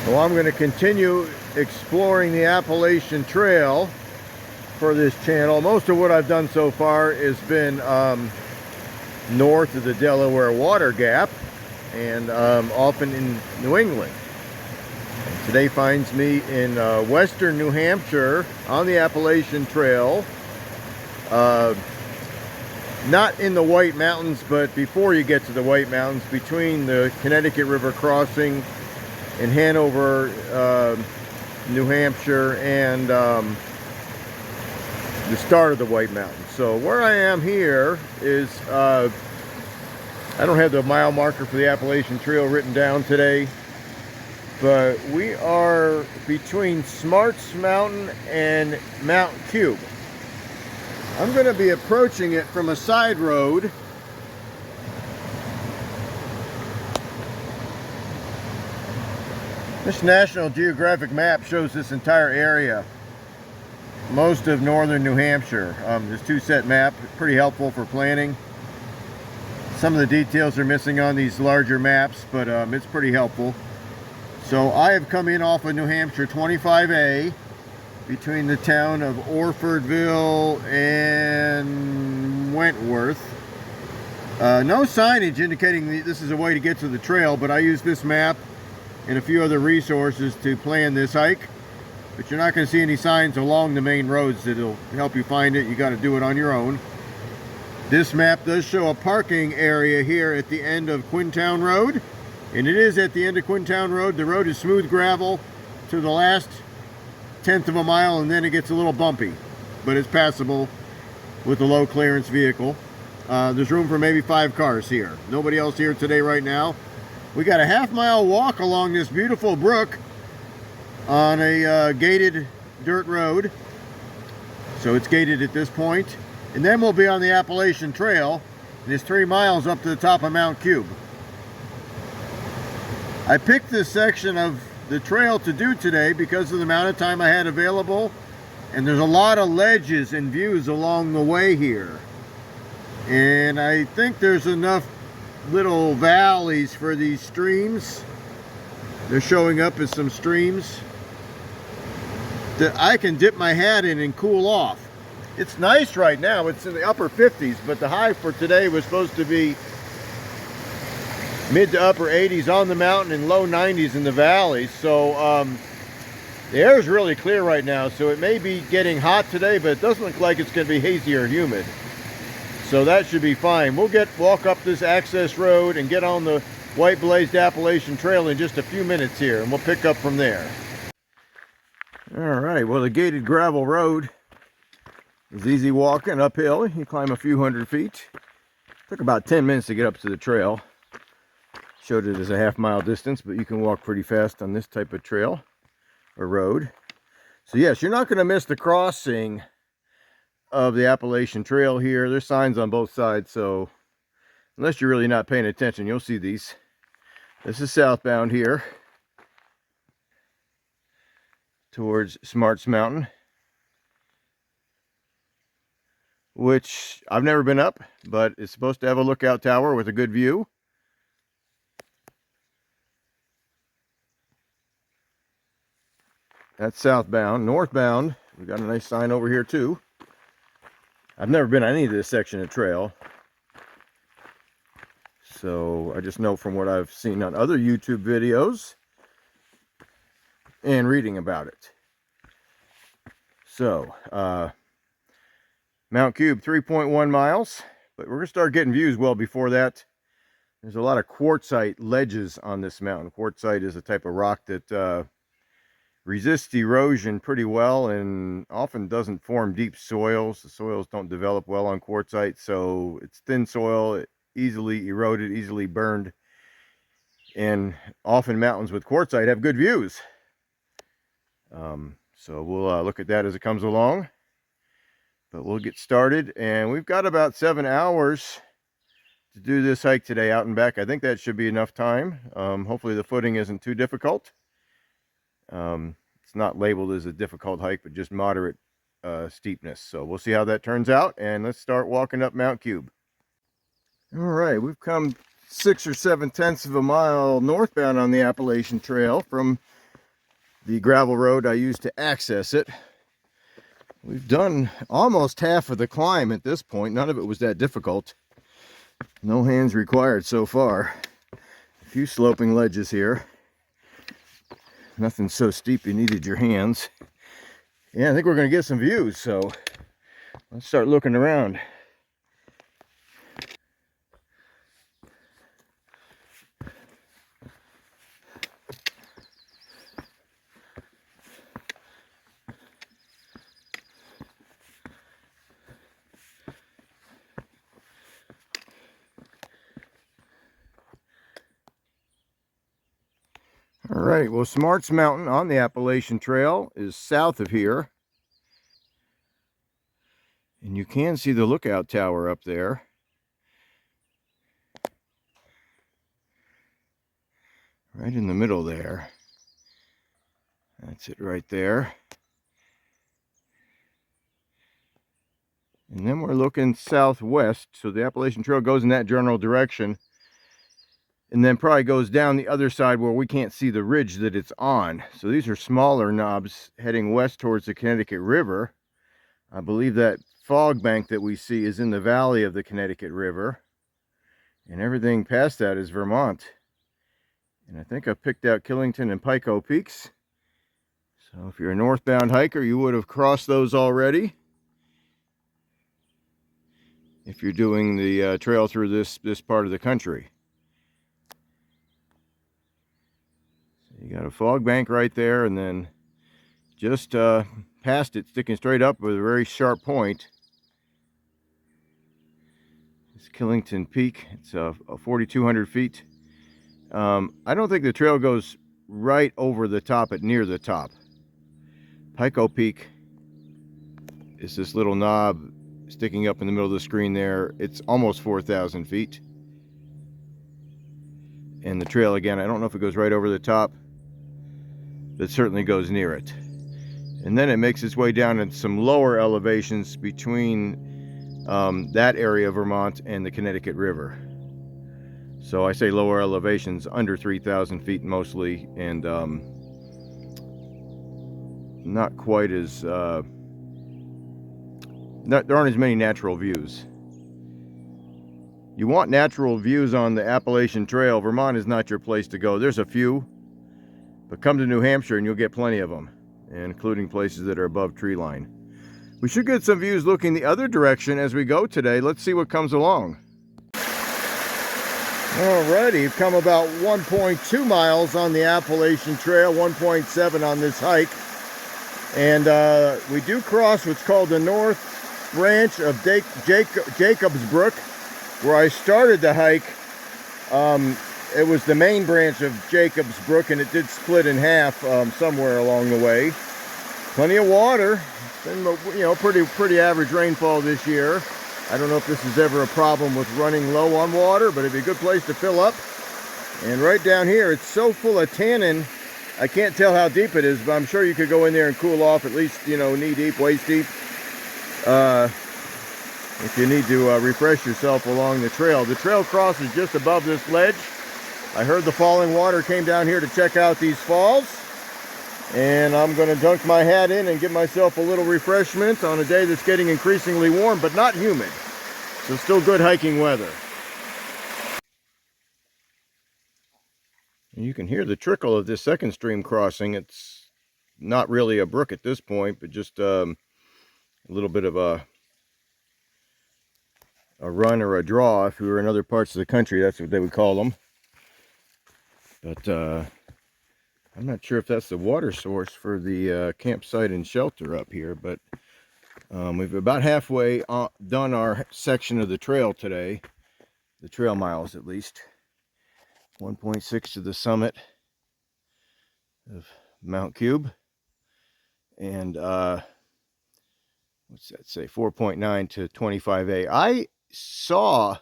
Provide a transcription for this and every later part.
Well, I'm going to continue exploring the Appalachian Trail for this channel. Most of what I've done so far has been north of the Delaware Water Gap and often in New England. And today finds me in western New Hampshire on the Appalachian Trail. Not in the White Mountains, but before you get to the White Mountains, between the Connecticut River crossing in Hanover, New Hampshire, and the start of the White Mountains. So where I am here is, I don't have the mile marker for the Appalachian Trail written down today, but we are between Smarts Mountain and Mount Cube. I'm going to be approaching it from a side road. This National Geographic map shows this entire area, most of northern New Hampshire. This two-set map, pretty helpful for planning. Some of the details are missing on these larger maps, but it's pretty helpful. So I have come in off of New Hampshire 25A between the town of Orfordville and Wentworth. No signage indicating this is a way to get to the trail, but I use this map and a few other resources to plan this hike. But you're not going to see any signs along the main roads that'll help you find it. You got to do it on your own. This map does show a parking area here at the end of Quintown Road, and it is at the end of Quintown Road. The road is smooth gravel to the last 1/10 of a mile, and then it gets a little bumpy, but it's passable with a low clearance vehicle. There's room for maybe 5 cars here. Nobody else here today right now. We got a half-mile walk along this beautiful brook on a gated dirt road. So it's gated at this point. And then we'll be on the Appalachian Trail, and it's 3 miles up to the top of Mount Cube. I picked this section of the trail to do today because of the amount of time I had available, and there's a lot of ledges and views along the way here. And I think there's enough little valleys for these streams. They're showing up as some streams that I can dip my hat in and cool off. It's nice right now. It's in the upper 50s, but the high for today was supposed to be mid to upper 80s on the mountain and low 90s in the valleys. So the air is really clear right now, so it may be getting hot today, but it doesn't look like it's going to be hazy or humid. So that should be fine. We'll walk up this access road and get on the white blazed Appalachian Trail in just a few minutes here, and we'll pick up from there. All right, well, the gated gravel road is easy walking uphill. You climb a few hundred feet. Took about 10 minutes to get up to the trail. Showed it as a half-mile distance, but you can walk pretty fast on this type of trail or road. So yes, you're not going to miss the crossing of the Appalachian Trail here. There's signs on both sides, so unless you're really not paying attention, you'll see these. This is southbound here towards Smarts Mountain, which I've never been up, but it's supposed to have a lookout tower with a good view. That's southbound. Northbound, we got a nice sign over here too. I've never been on any of this section of trail, so I just know from what I've seen on other YouTube videos and reading about it. So Mount Cube, 3.1 miles, but we're going to start getting views well before that. There's a lot of quartzite ledges on this mountain. Quartzite is a type of rock that resists erosion pretty well and often doesn't form deep soils. The soils don't develop well on quartzite, so it's thin soil, easily eroded, easily burned, and often mountains with quartzite have good views. So we'll look at that as it comes along, but we'll get started. And we've got about 7 hours to do this hike today, out and back. I think that should be enough time. Hopefully the footing isn't too difficult. It's not labeled as a difficult hike, but just moderate steepness. So we'll see how that turns out, and let's start walking up Mount Cube. All right, we've come 6 or 7 tenths of a mile northbound on the Appalachian Trail from the gravel road I used to access it. We've done almost half of the climb at this point. None of it was that difficult. No hands required so far. A few sloping ledges here. Nothing so steep you needed your hands. Yeah, I think we're going to get some views, so let's start looking around. All right, well, Smarts Mountain on the Appalachian Trail is south of here. And you can see the lookout tower up there. Right in the middle there. That's it right there. And then we're looking southwest, so the Appalachian Trail goes in that general direction. And then probably goes down the other side where we can't see the ridge that it's on. So these are smaller knobs heading west towards the Connecticut River. I believe that fog bank that we see is in the valley of the Connecticut River. And everything past that is Vermont. And I think I've picked out Killington and Pico Peaks. So if you're a northbound hiker, you would have crossed those already. If you're doing the trail through this part of the country. You got a fog bank right there, and then just past it, sticking straight up with a very sharp point, is Killington Peak. It's 4,200 feet. I don't think the trail goes right over the top, but near the top. Pico Peak is this little knob sticking up in the middle of the screen there. It's almost 4,000 feet. And the trail, again, I don't know if it goes right over the top, but it certainly goes near it. And then it makes its way down in some lower elevations between that area of Vermont and the Connecticut River. So I say lower elevations, under 3,000 feet mostly, and not quite as, there aren't as many natural views. You want natural views on the Appalachian Trail. Vermont is not your place to go. There's a few, but come to New Hampshire and you'll get plenty of them, including places that are above tree line. We should get some views looking the other direction as we go today. Let's see what comes along. Alrighty, we've come about 1.2 miles on the Appalachian Trail, 1.7 on this hike. And we do cross what's called the North Branch of Jacobs Brook, where I started the hike. It was the main branch of Jacobs Brook, and it did split in half somewhere along the way. Plenty of water. It's been, you know, pretty average rainfall this year. I don't know if this is ever a problem with running low on water, but it'd be a good place to fill up. And right down here, it's so full of tannin, I can't tell how deep it is, but I'm sure you could go in there and cool off at least, you know, knee deep, waist deep. If you need to refresh yourself along the trail. The trail crosses just above this ledge. I heard the falling water came down here to check out these falls. And I'm going to dunk my hat in and give myself a little refreshment on a day that's getting increasingly warm, but not humid. So still good hiking weather. And you can hear the trickle of this second stream crossing. It's not really a brook at this point, but just a little bit of a run or a draw. If we were in other parts of the country, that's what they would call them. But I'm not sure if that's the water source for the campsite and shelter up here, but we've about halfway done our section of the trail today, the trail miles at least. 1.6 to the summit of Mount Cube, and what's that say, 4.9 to 25A. I saw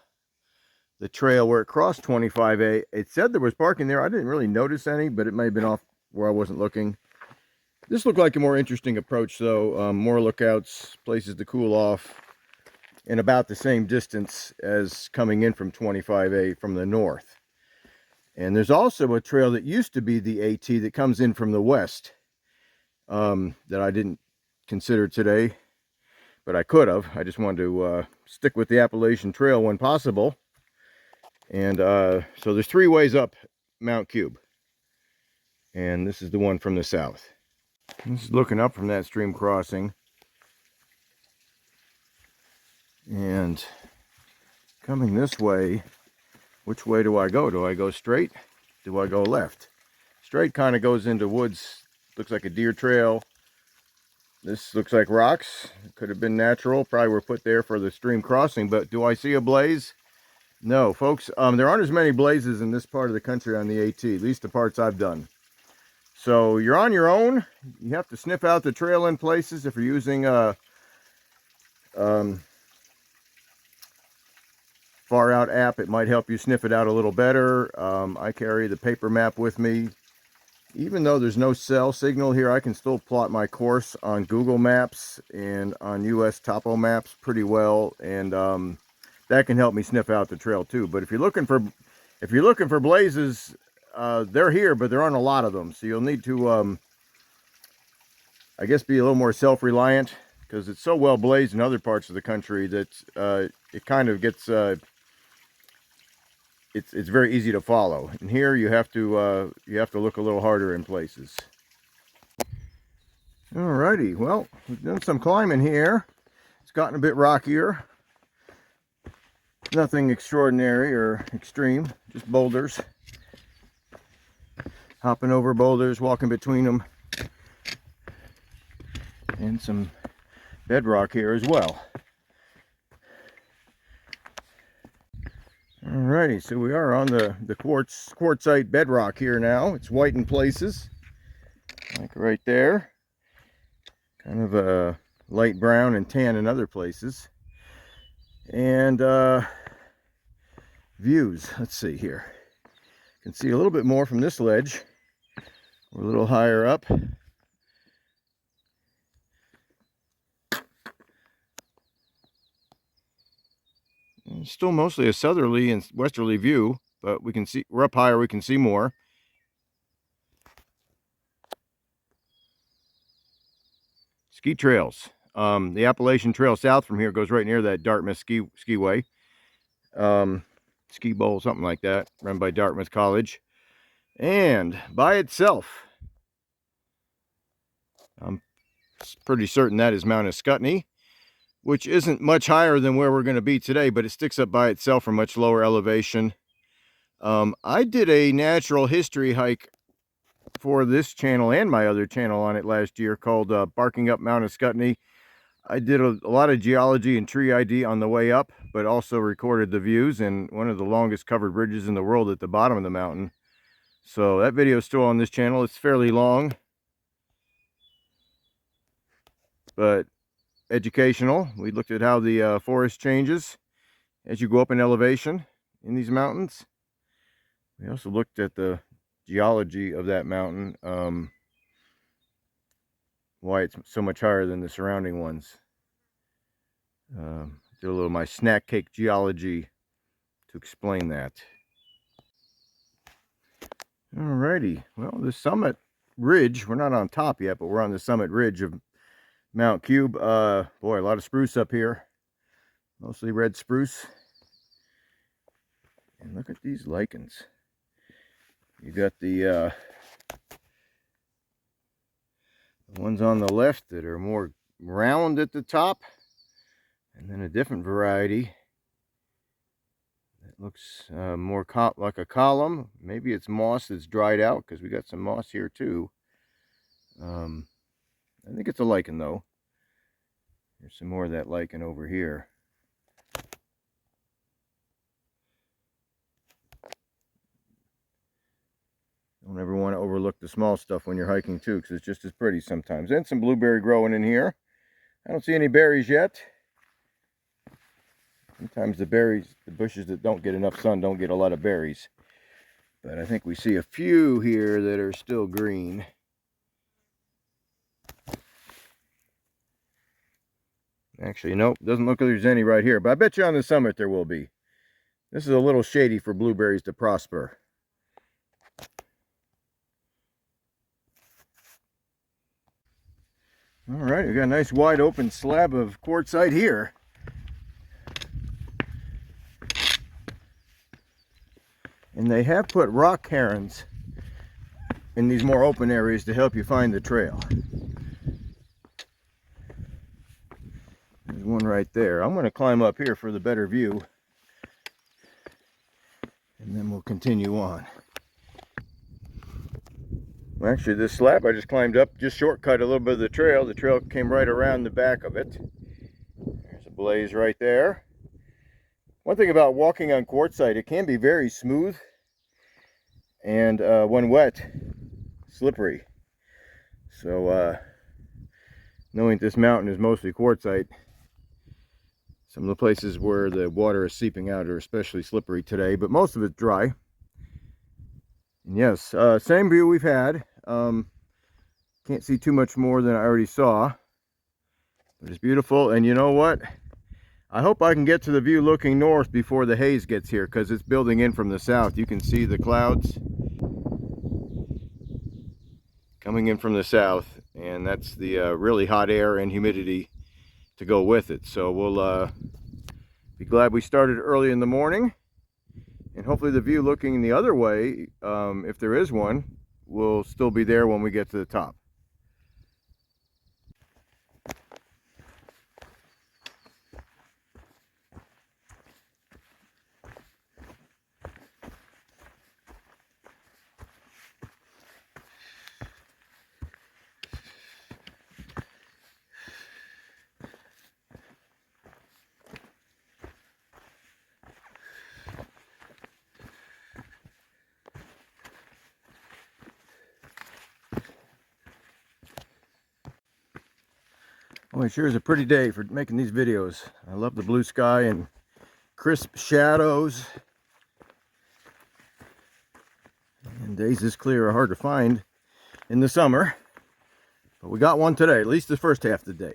the trail where it crossed 25A. It said there was parking there. I didn't really notice any, but it may have been off where I wasn't looking. This looked like a more interesting approach, though. More lookouts, places to cool off, and about the same distance as coming in from 25A from the north. And there's also a trail that used to be the AT that comes in from the west. that I didn't consider today, but I could have. I just wanted to stick with the Appalachian Trail when possible. And so there's 3 ways up Mount Cube, and this is the one from the south. This is looking up from that stream crossing, and coming this way. Which way do I go? Do I go straight? Do I go left? Straight kind of goes into woods. Looks like a deer trail. This looks like rocks. Could have been natural. Probably were put there for the stream crossing. But do I see a blaze? No, folks. There aren't as many blazes in this part of the country on the AT. At least the parts I've done. So you're on your own. You have to sniff out the trail in places if you're using far out app. It might help you sniff it out a little better. I carry the paper map with me. Even though there's no cell signal here, I can still plot my course on Google Maps and on US Topo Maps pretty well, and that can help me sniff out the trail too. But if you're looking for blazes, they're here, but there aren't a lot of them. So you'll need to I guess be a little more self-reliant, because it's so well blazed in other parts of the country that it kind of gets it's very easy to follow. And here you have to look a little harder in places. Alrighty, well, we've done some climbing here. It's gotten a bit rockier. Nothing extraordinary or extreme, just boulders. Hopping over boulders, walking between them. And some bedrock here as well. Alrighty, so we are on the quartzite bedrock here now. It's white in places, like right there. Kind of a light brown and tan in other places. And views, let's see here. You can see a little bit more from this ledge. We're a little higher up. It's still mostly a southerly and westerly view, but we can see, we're up higher, we can see more. Ski trails. The Appalachian Trail south from here goes right near that Dartmouth skiway. Ski bowl, something like that, run by Dartmouth College. And by itself, I'm pretty certain that is Mount Escutney, which isn't much higher than where we're going to be today, but it sticks up by itself from much lower elevation. I did a natural history hike for this channel and my other channel on it last year called Barking Up Mount Escutney. I did a lot of geology and tree ID on the way up, but also recorded the views and one of the longest covered bridges in the world at the bottom of the mountain. So that video is still on this channel. It's fairly long, but educational. We looked at how the forest changes as you go up in elevation in these mountains. We also looked at the geology of that mountain, why it's so much higher than the surrounding ones. Did a little of my snack cake geology to explain that. Alrighty, well, the summit ridge, we're not on top yet, but we're on the summit ridge of Mount Cube. Boy, a lot of spruce up here, mostly red spruce. And look at these lichens. You got the ones on the left that are more round at the top, and then a different variety that looks more like a column. Maybe it's moss that's dried out, because we got some moss here too. I think it's a lichen though. There's some more of that lichen over here. Don't ever want to overlook the small stuff when you're hiking too, because it's just as pretty sometimes. And some blueberry growing in here. I don't see any berries yet. Sometimes the bushes that don't get enough sun don't get a lot of berries. But I think we see a few here that are still green. Actually, nope, doesn't look like there's any right here, but I bet you on the summit there will be. This is a little shady for blueberries to prosper. All right, we got a nice wide open slab of quartzite here. And they have put rock herons in these more open areas to help you find the trail. There's one right there. I'm going to climb up here for the better view, and then we'll continue on. Well, actually, this slab I just climbed up, just shortcut a little bit of the trail. The trail came right around the back of it. There's a blaze right there. One thing about walking on quartzite, it can be very smooth, and when wet, slippery. So knowing this mountain is mostly quartzite, some of the places where the water is seeping out are especially slippery today, but most of it's dry. And yes, same view we've had. Can't see too much more than I already saw, but it's beautiful. And you know what? I hope I can get to the view looking north before the haze gets here, because it's building in from the south. You can see the clouds coming in from the south, and that's the really hot air and humidity to go with it. So we'll be glad we started early in the morning, and hopefully the view looking the other way, if there is one, will still be there when we get to the top. Well, it sure is a pretty day for making these videos. I love the blue sky and crisp shadows. And days this clear are hard to find in the summer. But we got one today, at least the first half of the day.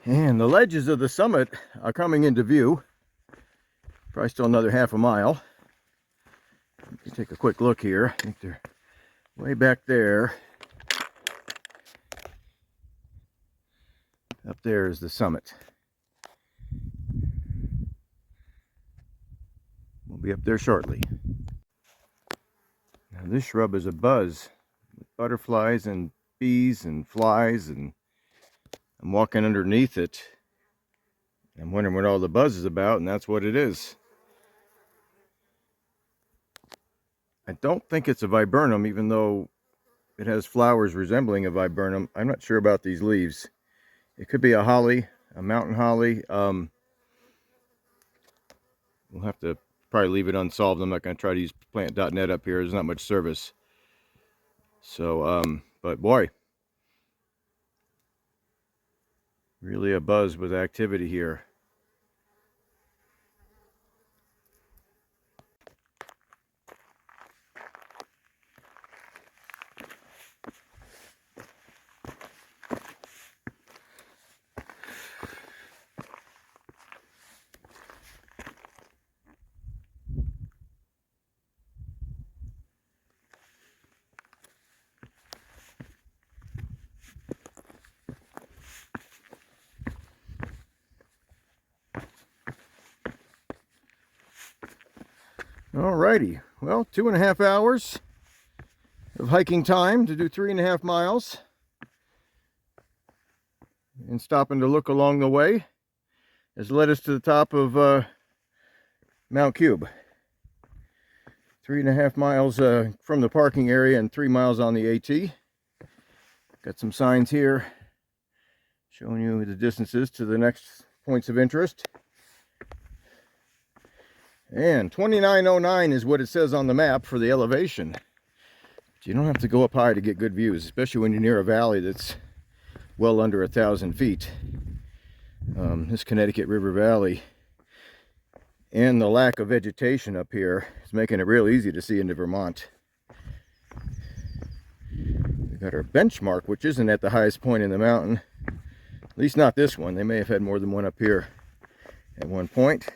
And the ledges of the summit are coming into view. Probably still another half a mile. Let me take a quick look here. I think they're way back there. Up there is the summit. We'll be up there shortly. Now this shrub is abuzz with butterflies and bees and flies, and I'm walking underneath it. I'm wondering what all the buzz is about, and that's what it is. I don't think it's a viburnum, even though it has flowers resembling a viburnum. I'm not sure about these leaves. It could be a holly, a mountain holly. We'll have to probably leave it unsolved. I'm not going to try to use plant.net up here. There's not much service. So, but boy, really a buzz with activity here. Alrighty, well, 2.5 hours of hiking time to do 3.5 miles, and stopping to look along the way has led us to the top of Mount Cube. 3.5 miles from the parking area and 3 miles on the AT. Got some signs here showing you the distances to the next points of interest. And 2909 is what it says on the map for the elevation. But you don't have to go up high to get good views, especially when you're near a valley that's well under 1,000 feet. This Connecticut River Valley and the lack of vegetation up here is making it real easy to see into Vermont. We've got our benchmark, which isn't at the highest point in the mountain. At least not this one. They may have had more than one up here at one point.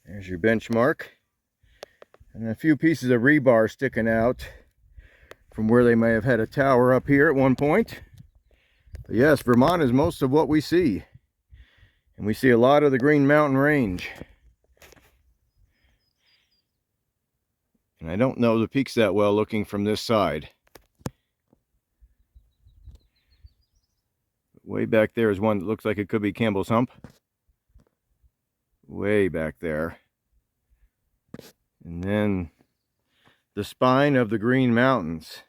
There's your benchmark. And a few pieces of rebar sticking out from where they may have had a tower up here at one point. But yes, Vermont is most of what we see. And we see a lot of the Green Mountain Range. And I don't know the peaks that well looking from this side. Way back there is one that looks like it could be Campbell's Hump. Way back there. And then the spine of the Green Mountains.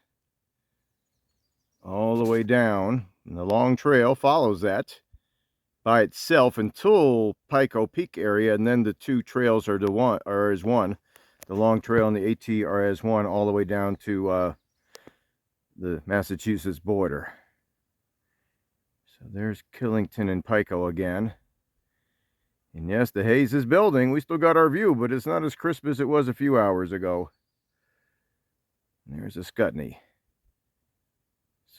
All the way down. And the long trail follows that by itself until Pico Peak area. And then the two trails are as one. The long trail and the AT are as one all the way down to the Massachusetts border. So there's Killington and Pico again. And yes, the haze is building. We still got our view, but it's not as crisp as it was a few hours ago. And there's a Scutney.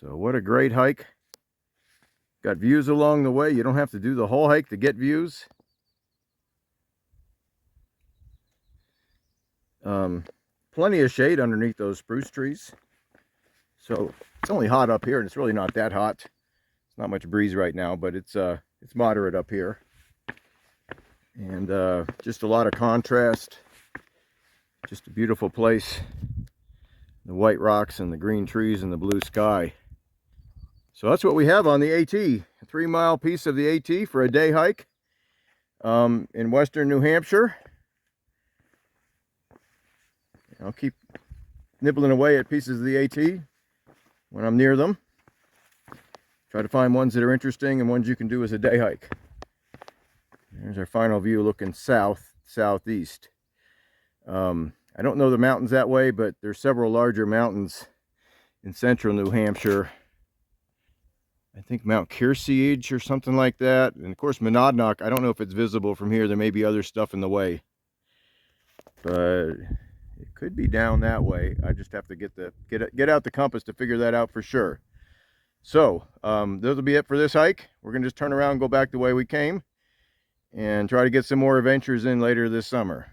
So what a great hike. Got views along the way. You don't have to do the whole hike to get views. Plenty of shade underneath those spruce trees. So it's only hot up here, and it's really not that hot. It's not much breeze right now, but it's moderate up here. And just a lot of contrast. Just a beautiful place. The white rocks and the green trees and the blue sky. So that's what we have on the AT. A 3-mile piece of the AT for a day hike in western New Hampshire. I'll keep nibbling away at pieces of the AT when I'm near them. Try to find ones that are interesting and ones you can do as a day hike. There's our final view looking southeast. I don't know the mountains that way, but there's several larger mountains in central New Hampshire. I think Mount Kearsarge or something like that. And of course Monadnock, I don't know if it's visible from here. There may be other stuff in the way. But it could be down that way. I just have to get out the compass to figure that out for sure. So that'll be it for this hike. We're gonna just turn around and go back the way we came and try to get some more adventures in later this summer.